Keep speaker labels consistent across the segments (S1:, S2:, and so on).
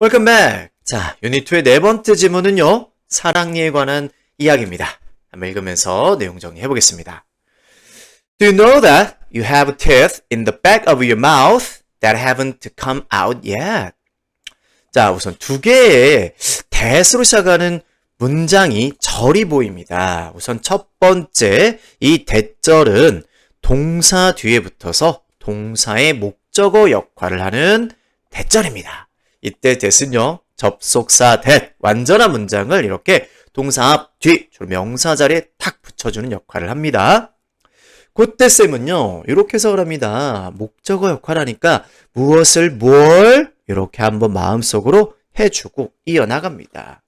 S1: Welcome back. 자, 유닛 2의 네 번째 지문은요, 사랑니에 관한 이야기입니다. 한번 읽으면서 내용 정리해 보겠습니다. Do you know that you have teeth in the back of your mouth that haven't come out yet? 자, 우선 두 개의 that으로 시작하는 문장이 절이 보입니다. 우선 첫 번째, 이 that절은 동사 뒤에 붙어서 동사의 목적어 역할을 하는 that절입니다. 이때 that은요, 접속사 that, 완전한 문장을 이렇게 동사 앞, 뒤, 주로 명사 자리에 탁 붙여주는 역할을 합니다. 그때 쌤은요, 이렇게 해석을 합니다. 목적어 역할 하니까 무엇을 뭘 이렇게 한번 마음속으로 해주고 이어나갑니다.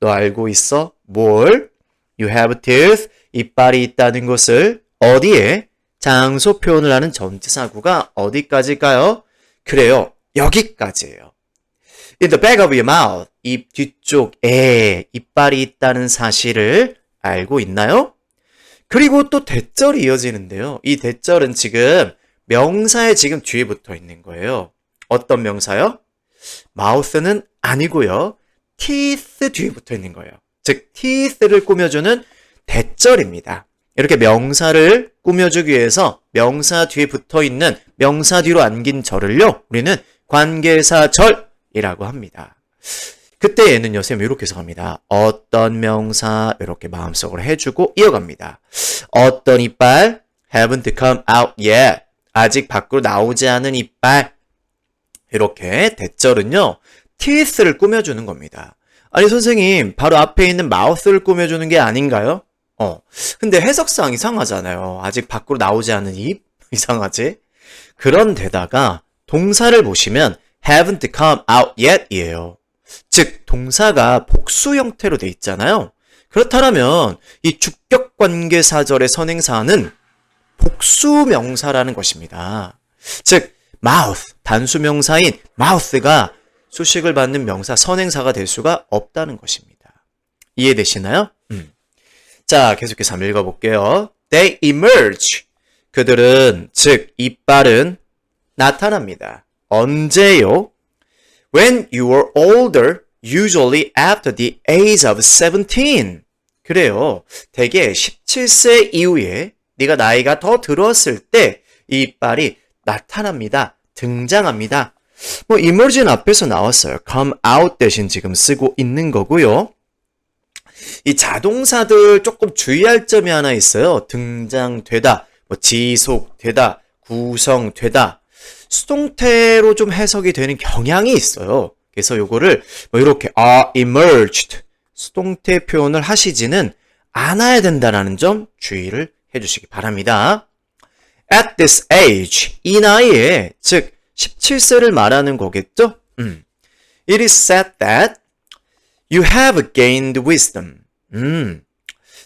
S1: 너 알고 있어? 뭘? You have teeth, 이빨이 있다는 것을 어디에? 장소 표현을 하는 전치사구가 어디까지일까요? 그래요, 여기까지예요. In the back of your mouth, 입 뒤쪽에 이빨이 있다는 사실을 알고 있나요? 그리고 또 that절이 이어지는데요. 이 that절은 지금 명사에 지금 뒤에 붙어 있는 거예요. 어떤 명사요? mouth는 아니고요. teeth 뒤에 붙어 있는 거예요. 즉, teeth를 꾸며주는 that절입니다. 이렇게 명사를 꾸며주기 위해서 명사 뒤에 붙어 있는 명사 뒤로 안긴 절을요, 우리는 관계사절이라고 합니다. 그때 얘는요, 쌤 이렇게 해석합니다. 어떤 명사 이렇게 마음속으로 해주고 이어갑니다. 어떤 이빨 haven't come out yet, 아직 밖으로 나오지 않은 이빨. 이렇게 that절은요, teeth를 꾸며주는 겁니다. 아니 선생님, 바로 앞에 있는 mouth를 꾸며주는 게 아닌가요? 근데 해석상 이상하잖아요. 아직 밖으로 나오지 않은 입? 이상하지? 그런데다가 동사를 보시면 haven't come out yet 이에요. 즉, 동사가 복수 형태로 돼 있잖아요. 그렇다면 이 주격관계사절의 선행사는 복수 명사라는 것입니다. 즉, mouth, 단수명사인 mouth가 수식을 받는 명사, 선행사가 될 수가 없다는 것입니다. 이해되시나요? 자, 계속해서 한번 읽어볼게요. They emerge. 그들은, 즉, 이빨은 나타납니다. 언제요? When you are older, usually after the age of 17. 그래요. 대개 17세 이후에 네가 나이가 더 들었을 때 이 이빨이 나타납니다. 등장합니다. emerge는 앞에서 나왔어요. come out 대신 지금 쓰고 있는 거고요. 이 자동사들 조금 주의할 점이 하나 있어요. 등장되다, 지속되다, 구성되다. 수동태로 좀 해석이 되는 경향이 있어요. 그래서 요거를 이렇게 emerged 수동태 표현을 하시지는 않아야 된다는 점 주의를 해주시기 바랍니다. At this age, 이 나이에, 즉 17세를 말하는 거겠죠? It is said that you have gained wisdom.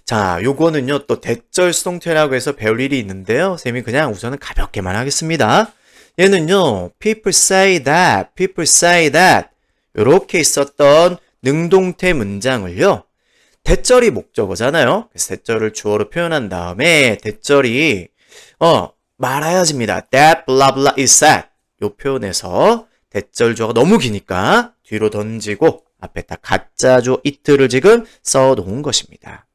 S1: 자, 요거는요, 또 that절 수동태라고 해서 배울 일이 있는데요. 쌤이 그냥 우선은 가볍게만 하겠습니다. 얘는요, people say that. 요렇게 있었던 능동태 문장을요, that절이 목적어잖아요. 그래서 that절을 주어로 표현한 다음에 that절이, 말아야집니다. That blah blah is said. 요 표현에서 that절 주어가 너무 기니까 뒤로 던지고 앞에다 가짜주 it를 지금 써놓은 것입니다.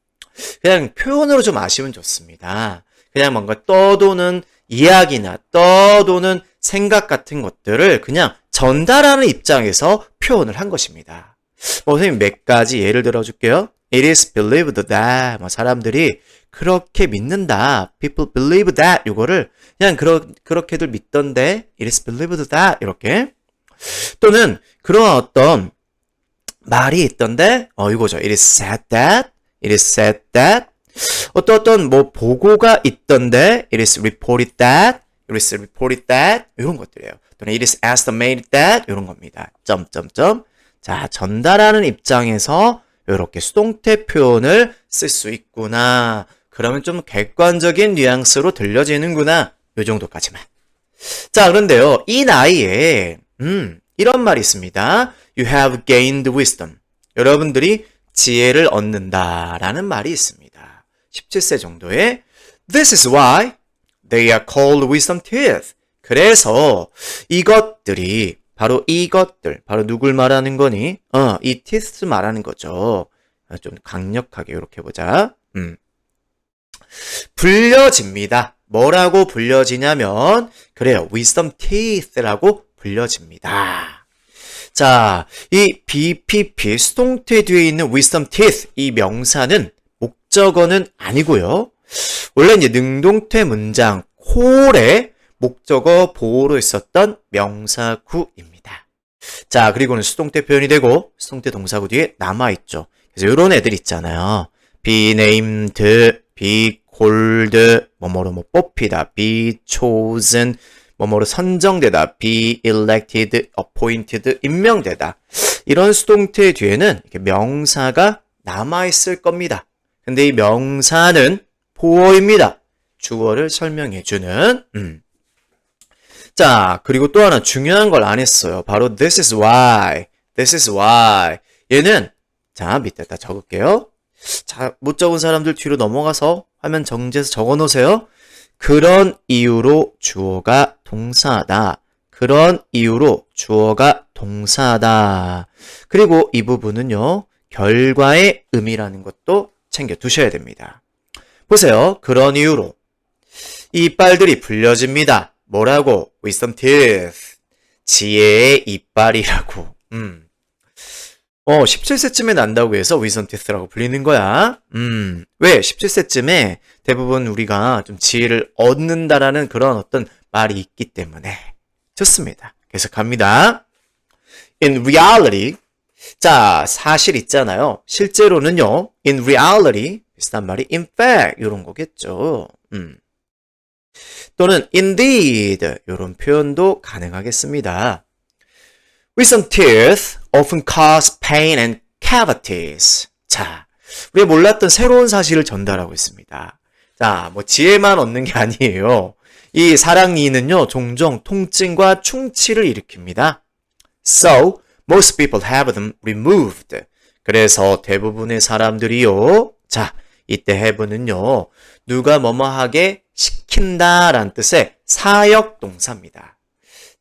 S1: 그냥 표현으로 좀 아시면 좋습니다. 그냥 뭔가 떠도는 이야기나 떠도는 생각 같은 것들을 그냥 전달하는 입장에서 표현을 한 것입니다. 선생님 몇 가지 예를 들어줄게요. It is believed that, 사람들이 그렇게 믿는다. People believe that. 이거를 그냥 그렇게들 믿던데. It is believed that. 이렇게. 또는 그런 어떤 말이 있던데. 이거죠. It is said that. It is said that. 어떤 보고가 있던데. It is reported that. It is reported that. 이런 것들이에요. 또는 it is estimated that. 이런 겁니다. 점점점. 자, 전달하는 입장에서 이렇게 수동태 표현을 쓸 수 있구나. 그러면 좀 객관적인 뉘앙스로 들려지는구나. 요 정도까지만. 자, 그런데요. 이 나이에 이런 말이 있습니다. You have gained wisdom. 여러분들이 지혜를 얻는다라는 말이 있습니다. 17세 정도에 This is why they are called wisdom teeth. 그래서 이것들이 바로 이것들, 바로 누굴 말하는 거니? 이 teeth 말하는 거죠. 좀 강력하게 이렇게 보자. 불려집니다. 뭐라고 불려지냐면 그래요. wisdom teeth라고 불려집니다. 자, 이 BPP 수동태 뒤에 있는 wisdom teeth 이 명사는 목적어는 아니고요. 원래 이제 능동태 문장 콜에 목적어 보호로 있었던 명사구입니다. 자, 그리고는 수동태 표현이 되고 수동태 동사구 뒤에 남아있죠. 그래서 이런 애들 있잖아요. be named, be called, 뭐뭐로 뭐 뽑히다, be chosen, 뭐뭐로 선정되다, be elected, appointed, 임명되다. 이런 수동태 뒤에는 이렇게 명사가 남아있을 겁니다. 근데 이 명사는 보어입니다. 주어를 설명해주는. 자, 그리고 또 하나 중요한 걸 안 했어요. 바로 this is why. This is why. 얘는 자, 밑에다 적을게요. 자, 못 적은 사람들 뒤로 넘어가서 화면 정지해서 적어 놓으세요. 그런 이유로 주어가 동사다. 그런 이유로 주어가 동사다. 그리고 이 부분은요. 결과의 의미라는 것도 챙겨 두셔야 됩니다. 보세요. 그런 이유로 이빨들이 불려집니다. 뭐라고? wisdom teeth. 지혜의 이빨이라고. 17세쯤에 난다고 해서 wisdom teeth라고 불리는 거야. 왜? 17세쯤에 대부분 우리가 좀 지혜를 얻는다라는 그런 어떤 말이 있기 때문에. 좋습니다. 계속 갑니다. In reality. 자, 사실 있잖아요. 실제로는요. In reality. 비슷한 말이 in fact. 이런 거겠죠. 또는 indeed. 이런 표현도 가능하겠습니다. Wisdom teeth often cause pain and cavities. 자, 우리가 몰랐던 새로운 사실을 전달하고 있습니다. 자, 뭐 지혜만 얻는 게 아니에요. 이 사랑니는요, 종종 통증과 충치를 일으킵니다. So, most people have them removed. 그래서 대부분의 사람들이요. 자, 이때 have는요, 누가 뭐뭐하게 시킨다라는 뜻의 사역 동사입니다.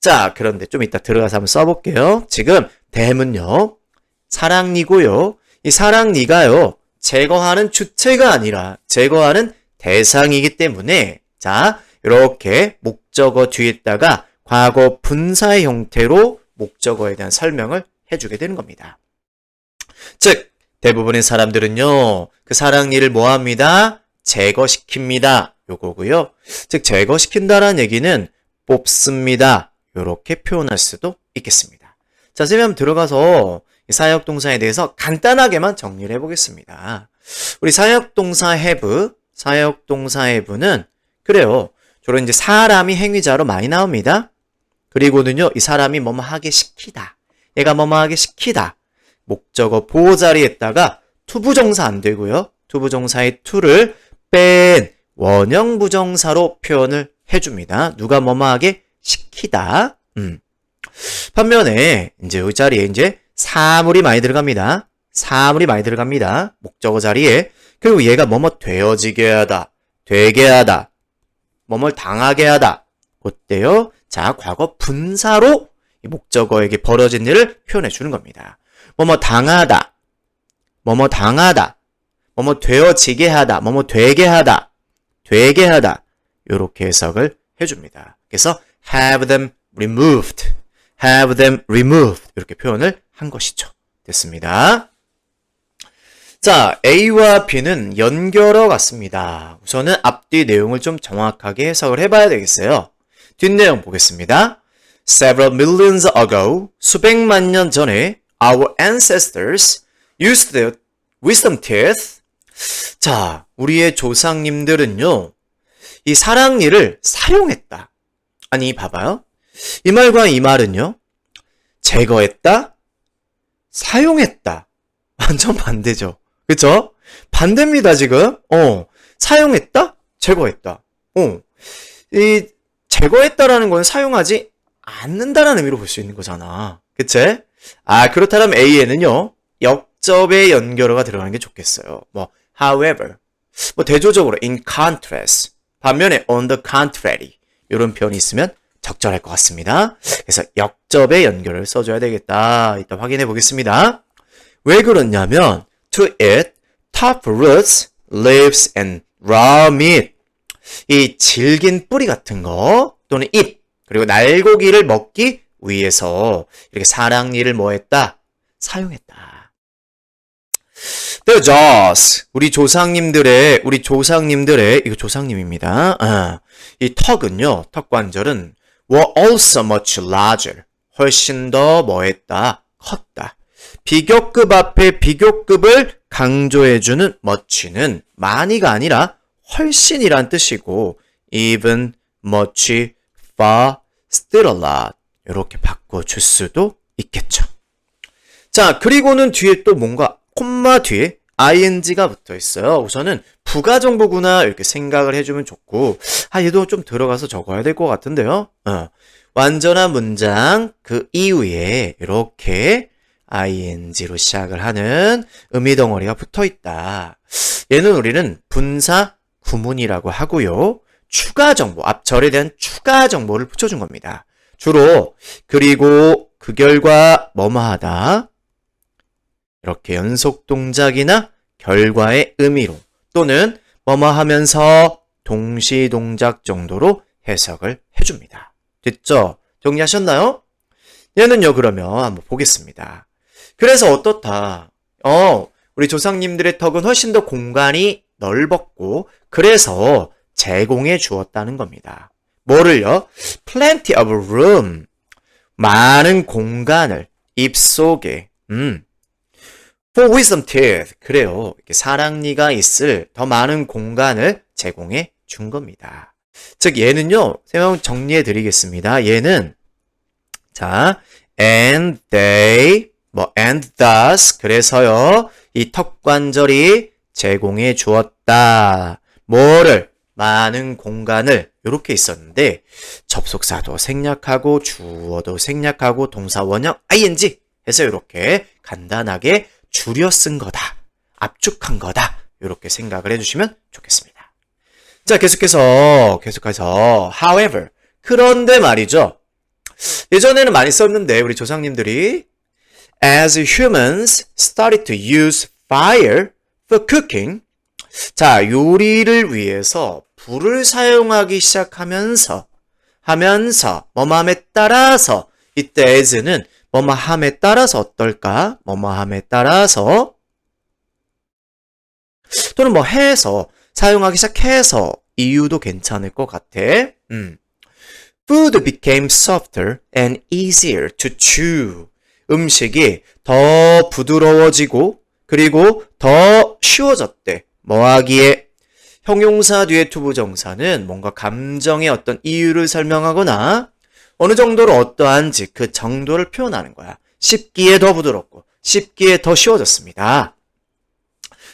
S1: 자, 그런데 좀 이따 들어가서 한번 써볼게요. 지금 댐은요, 사랑니고요. 이 사랑니가요, 제거하는 주체가 아니라 제거하는 대상이기 때문에 자, 이렇게 목적어 뒤에다가 과거 분사의 형태로 목적어에 대한 설명을 해주게 되는 겁니다. 즉, 대부분의 사람들은요, 그 사랑니를 뭐합니다? 제거시킵니다. 요거고요. 즉, 제거시킨다라는 얘기는 뽑습니다. 이렇게 표현할 수도 있겠습니다. 자, 선생님 한번 들어가서 사역동사에 대해서 간단하게만 정리를 해보겠습니다. 우리 사역동사 have는 그래요. 주로 이제 사람이 행위자로 많이 나옵니다. 그리고는요, 이 사람이 뭐뭐 하게 시키다. 얘가 뭐뭐 하게 시키다. 목적어 보호 자리에다가 투부정사 안 되고요. 투부정사의 to를 뺀 원형 부정사로 표현을 해줍니다. 누가 뭐뭐 하게 시키다. 반면에 이제 이 자리에 이제 사물이 많이 들어갑니다. 사물이 많이 들어갑니다. 목적어 자리에. 그리고 얘가 뭐뭐 되어지게 하다, 되게 하다, 뭐뭘 당하게 하다. 어때요? 자, 과거 분사로 이 목적어에게 벌어진 일을 표현해 주는 겁니다. 뭐뭐 당하다, 뭐뭐 당하다, 뭐뭐 되어지게 하다, 뭐뭐 되게 하다, 되게 하다. 이렇게 해석을 해줍니다. 그래서 have them removed, have them removed 이렇게 표현을 한 것이죠. 됐습니다. 자, A와 B는 연결어 같습니다. 우선은 앞뒤 내용을 좀 정확하게 해석을 해봐야 되겠어요. 뒷내용 보겠습니다. Several millions ago, 수백만 년 전에 our ancestors used their wisdom teeth. 자, 우리의 조상님들은요, 이 사랑니를 사용했다. 아니, 봐봐요. 이 말과 이 말은요, 제거했다, 사용했다. 완전 반대죠. 그쵸? 반대입니다, 지금. 사용했다, 제거했다. 이 제거했다라는 건 사용하지 않는다라는 의미로 볼 수 있는 거잖아. 그치? 아, 그렇다면 A에는요, 역접의 연결어가 들어가는 게 좋겠어요. 뭐, however. 뭐, 대조적으로, in contrast. 반면에, on the contrary. 이런 표현이 있으면 적절할 것 같습니다. 그래서 역접의 연결을 써줘야 되겠다. 이따 확인해 보겠습니다. 왜 그렇냐면 to eat top roots, leaves and raw meat. 이 질긴 뿌리 같은 거 또는 잎 그리고 날고기를 먹기 위해서 이렇게 사랑니를 뭐 했다? 사용했다. The jaws. 우리 조상님들의 이거 조상님입니다. 이 턱은요. 턱 관절은 were also much larger. 훨씬 더 뭐 했다? 컸다. 비교급 앞에 비교급을 강조해주는 much는 많이가 아니라 훨씬이란 뜻이고 even, much, far, still a lot 이렇게 바꿔줄 수도 있겠죠. 자, 그리고는 뒤에 또 뭔가 콤마 뒤에 ing가 붙어 있어요. 우선은 부가정보구나 이렇게 생각을 해주면 좋고 얘도 좀 들어가서 적어야 될 것 같은데요. 완전한 문장 그 이후에 이렇게 ing로 시작을 하는 의미 덩어리가 붙어 있다. 얘는 우리는 분사 구문이라고 하고요. 추가 정보, 앞절에 대한 추가 정보를 붙여준 겁니다. 주로 그리고 그 결과 뭐뭐하다 이렇게 연속 동작이나 결과의 의미로 또는 뭐뭐하면서 동시 동작 정도로 해석을 해줍니다. 됐죠? 정리하셨나요? 얘는요 그러면 한번 보겠습니다. 그래서 어떻다? 우리 조상님들의 턱은 훨씬 더 공간이 넓었고 그래서 제공해 주었다는 겁니다. 뭐를요? Plenty of room. 많은 공간을 입속에 For wisdom teeth. 그래요. 이렇게 사랑니가 있을 더 많은 공간을 제공해 준 겁니다. 즉 얘는요. 제가 정리해 드리겠습니다. 얘는 자, and they and thus 그래서요. 이 턱 관절이 제공해 주었다. 뭐를? 많은 공간을 이렇게 있었는데 접속사도 생략하고 주어도 생략하고 동사 원형 ing 해서 이렇게 간단하게 줄여 쓴 거다. 압축한 거다. 이렇게 생각을 해주시면 좋겠습니다. 자, 계속해서 however 그런데 말이죠. 예전에는 많이 썼는데 우리 조상님들이 as humans started to use fire for cooking 자, 요리를 위해서 불을 사용하기 시작하면서 뭐뭐함에 따라서 이때 as는 뭐뭐함에 따라서 어떨까? 뭐뭐함에 따라서 또는 뭐 해서 사용하기 시작해서 이유도 괜찮을 것 같아. Food became softer and easier to chew. 음식이 더 부드러워지고 그리고 더 쉬워졌대. 뭐하기에 형용사 뒤에 투부정사는 뭔가 감정의 어떤 이유를 설명하거나 어느 정도로 어떠한지 그 정도를 표현하는 거야. 씹기에 더 부드럽고 씹기에 더 쉬워졌습니다.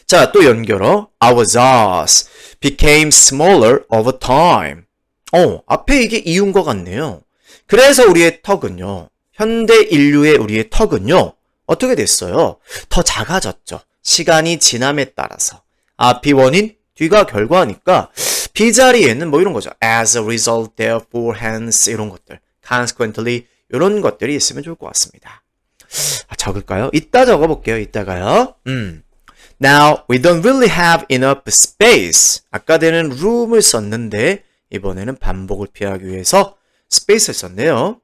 S1: 자, 또 연결어. Our jaws became smaller over time. 앞에 이게 이유인 것 같네요. 그래서 우리의 턱은요. 현대 인류의 우리의 턱은요. 어떻게 됐어요? 더 작아졌죠. 시간이 지남에 따라서. 앞이 원인, 뒤가 결과니까 B자리에는 뭐 이런 거죠. As a result, therefore, hence 이런 것들. Consequently 이런 것들이 있으면 좋을 것 같습니다. 적을까요? 이따 적어볼게요. 이따가요. Now, we don't really have enough space. 아까는 room을 썼는데 이번에는 반복을 피하기 위해서 space를 썼네요.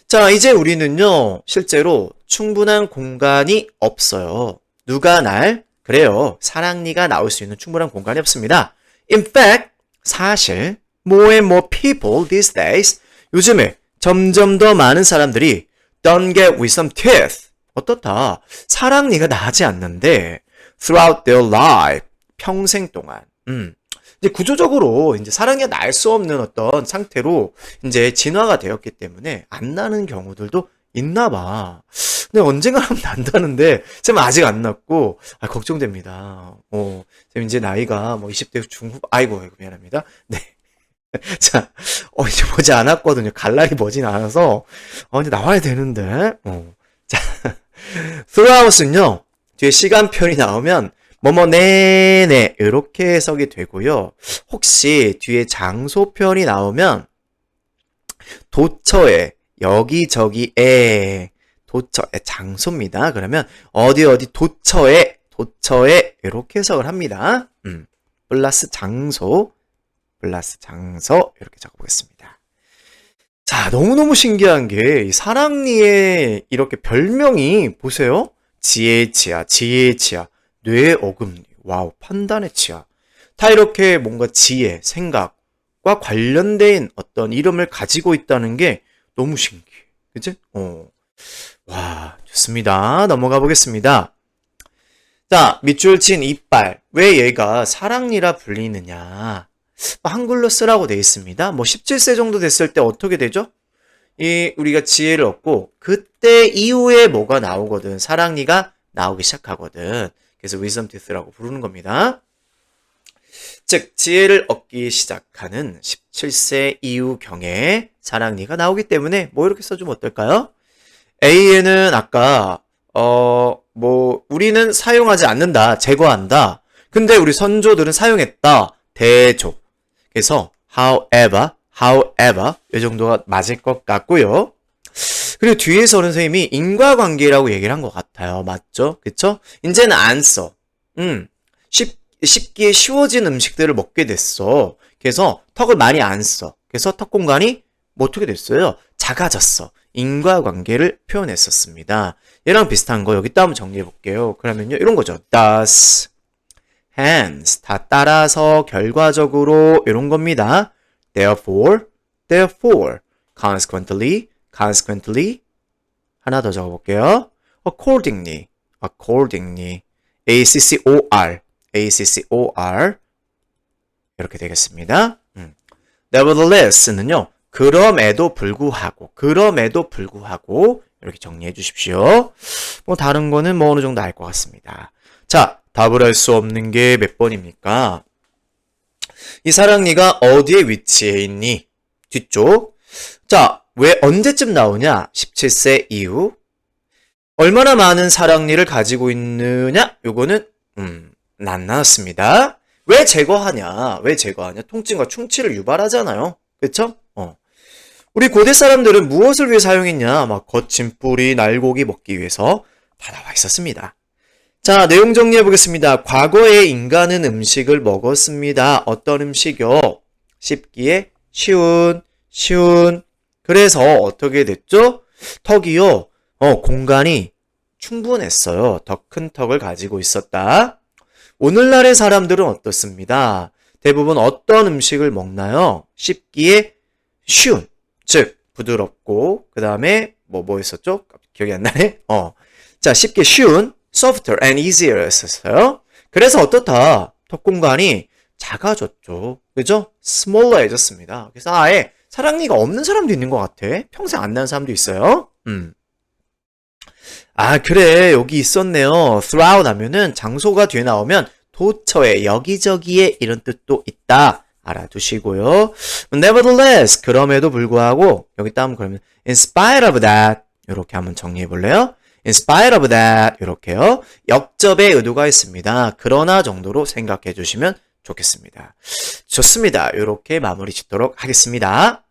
S1: 자, 이제 우리는요. 실제로 충분한 공간이 없어요. 누가 그래요. 사랑니가 나올 수 있는 충분한 공간이 없습니다. In fact, 사실 more and more people these days 요즘에 점점 더 많은 사람들이 don't get wisdom teeth. 어떻다? 사랑니가 나지 않는데 throughout their life. 평생 동안. 이제 구조적으로 이제 사랑니가 날 수 없는 어떤 상태로 이제 진화가 되었기 때문에 안 나는 경우들도 있나 봐. 근데 언젠가 하면 난다는데, 쌤 아직 안 났고, 걱정됩니다. 쌤 이제 나이가 뭐 20대 중후, 아이고, 미안합니다. 네. 자, 이제 머지 않았거든요. 갈 날이 머진 않아서, 이제 나와야 되는데, 자, throughout은요, 뒤에 시간편이 나오면, 네네, 이렇게 해석이 되고요. 혹시 뒤에 장소편이 나오면, 도처에, 여기저기에, 도처에, 장소입니다. 그러면 어디 도처에 이렇게 해석을 합니다. 플러스 장소 이렇게 적어보겠습니다. 자, 너무너무 신기한 게 이 사랑니의 이렇게 별명이 보세요. 지혜의 치아, 뇌의 어금니, 와우, 판단의 치아. 다 이렇게 뭔가 지혜, 생각과 관련된 어떤 이름을 가지고 있다는 게 너무 신기해. 그치? 와, 좋습니다. 넘어가 보겠습니다. 자, 밑줄 친 이빨. 왜 얘가 사랑니라 불리느냐? 한글로 쓰라고 되어 있습니다. 17세 정도 됐을 때 어떻게 되죠? 우리가 지혜를 얻고, 그때 이후에 뭐가 나오거든. 사랑니가 나오기 시작하거든. 그래서 wisdom teeth라고 부르는 겁니다. 즉, 지혜를 얻기 시작하는 17세 이후경에 사랑니가 나오기 때문에 이렇게 써주면 어떨까요? A에는 아까 우리는 사용하지 않는다, 제거한다. 근데 우리 선조들은 사용했다, 대조. 그래서 however 이 정도가 맞을 것 같고요. 그리고 뒤에서는 선생님이 인과관계라고 얘기를 한 것 같아요. 맞죠? 그쵸? 이제는 안 써. 쉽게 쉬워진 음식들을 먹게 됐어. 그래서 턱을 많이 안 써. 그래서 턱 공간이 어떻게 됐어요? 작아졌어. 인과관계를 표현했었습니다. 얘랑 비슷한 거 여기 한번 정리해 볼게요. 그러면요, 이런 거죠. thus, hence, 다 따라서, 결과적으로 이런 겁니다. therefore, consequently, 하나 더 적어볼게요. accordingly, ACCOR 이렇게 되겠습니다. nevertheless는요, 그럼에도 불구하고 이렇게 정리해 주십시오. 다른 거는 어느 정도 알 것 같습니다. 자, 답을 할 수 없는 게 몇 번입니까? 이 사랑니가 어디에 위치해 있니? 뒤쪽. 자, 왜 언제쯤 나오냐? 17세 이후. 얼마나 많은 사랑니를 가지고 있느냐? 요거는 안 나왔습니다. 왜 제거하냐? 통증과 충치를 유발하잖아요. 그쵸? 우리 고대 사람들은 무엇을 위해 사용했냐? 거친 뿌리, 날고기 먹기 위해서 다 나와 있었습니다. 자, 내용 정리해 보겠습니다. 과거에 인간은 음식을 먹었습니다. 어떤 음식이요? 씹기에 쉬운. 그래서 어떻게 됐죠? 턱이요, 공간이 충분했어요. 더 큰 턱을 가지고 있었다. 오늘날의 사람들은 어떻습니다? 대부분 어떤 음식을 먹나요? 씹기에 쉬운, 즉 부드럽고, 그 다음에 뭐 있었죠? 기억이 안 나네. 자, 씹기 쉬운, softer and easier 였었어요. 그래서 어떻다? 턱 공간이 작아졌죠. 그죠? smaller해졌습니다. 그래서 아예 사랑니가 없는 사람도 있는 것 같아. 평생 안 나는 사람도 있어요. 아, 그래. 여기 있었네요. throughout 하면은 장소가 뒤에 나오면 도처에, 여기저기에 이런 뜻도 있다. 알아두시고요. nevertheless, 그럼에도 불구하고, 여기 따면 그러면 in spite of that, 이렇게 한번 정리해 볼래요? in spite of that, 이렇게요. 역접의 의도가 있습니다. 그러나 정도로 생각해 주시면 좋겠습니다. 좋습니다. 이렇게 마무리 짓도록 하겠습니다.